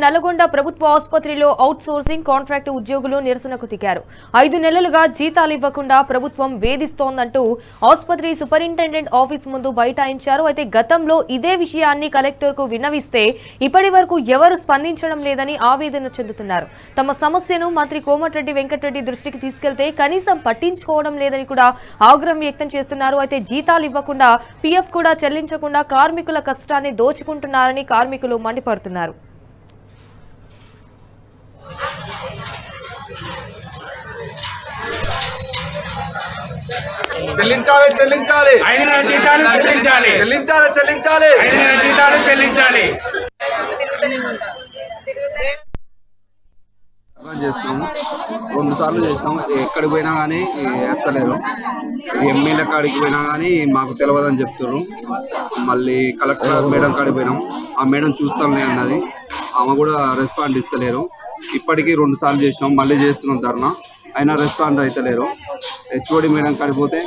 నల్గొండ ప్రభుత్వ ఆసుపత్రిలో out sourcing contract ఉద్యోగులు నిరసనకు దిగారు. 5 నెలలుగా జీతాలు ఇవ్వకుండా ప్రభుత్వం వేధిస్తోందంటూ ఆసుపత్రి సూపరింటెండెంట్ ఆఫీస్ ముందు బైఠాయించారు. అయితే గతంలో ఇదే విషయాన్ని కలెక్టర్కు విన్నవిస్తే ఇప్పటి వరకు ఎవరు స్పందించడం లేదని ఆవేదన చెందుతున్నారు. తమ సమస్యను మంత్రి కోమటిరెడ్డి వెంకటరెడ్డి దృష్టికి తీసుకెళ్తే కనీసం పట్టించుకోవడం లేదని కూడా ఆగ్రహం వ్యక్తం చేస్తున్నారు. అయితే జీతాలు ఇవ్వకుండా పీఎఫ్ కూడా చెల్లించకుండా కార్మికుల కష్టాన్ని దోచుకుంటున్నారని కార్మికులు మండిపడుతున్నారు. చెల్లించాలి చెల్లించాలి 5 నెలల జీతాలు చెల్లించాలి చెల్లించాలి చెల్లించాలి 5 నెలల జీతాలు చెల్లించాలి. చేస్తున్నాము 2 సార్లు చేసినాం. ఎక్కడికి పోయినా కానీ వేస్తలేరు. ఎమ్మెల్యే కాడికి పోయినా కానీ మాకు తెలియదని చెప్తున్నారు. మళ్ళీ కలెక్టర్ మేడం కాడికి పోయినాం. ఆ మేడం చూస్తాంలే అన్నది. ఆమె కూడా రెస్పాండ్ ఇస్తలేరు. ఇప్పటికీ 2 సార్లు చేసినాం. మళ్ళీ చేస్తున్నాం ధర్నా, అయినా రెస్పాండ్ అవుతలేరు. హెచ్ఓడి మేడం కాడిపోతే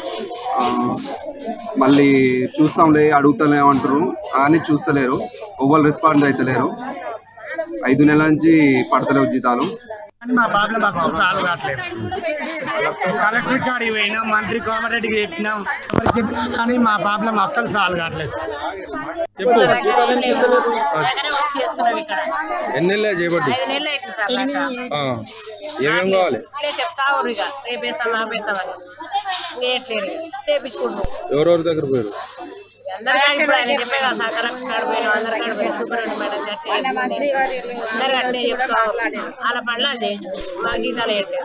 మళ్ళీ చూస్తాంలే అడుగుతలే అంటారు కానీ చూస్తలేరు. ఎవ్వరు రెస్పాండ్ అవుతలేరు. 5 నెలల నుంచి పడతలేవు జీతాలు. మా ప్రాబ్లం అసలు సాల్వ్ కావట్లేదు. కలెక్టర్ కాడికి పోయినాం, మంత్రి కోమటిరెడ్డికి చెప్పినాం, కానీ మా ప్రాబ్లం అస్సలు సాల్వ్ కావట్లేదు. ఎన్నెళ్ళే చేయబట్టి ఏమేం కావాలి చెప్తావు ఇక రేపేస్తాం ఆపేస్తామని చేపించుకుంటున్నాం. ఎవరెవరి దగ్గర పోయారు? అందరికీ ఇప్పుడు ఆయన చెప్పే కదా సార్, కరెక్ట్ కాడ పోయినాం, అందరి కాడ పోయిన సూపరింటెండెంట్ మేడం కట్టి అందరు అట్నే చెప్తాం. వాళ్ళ పనులు అది మా గీతాలు ఏంటి.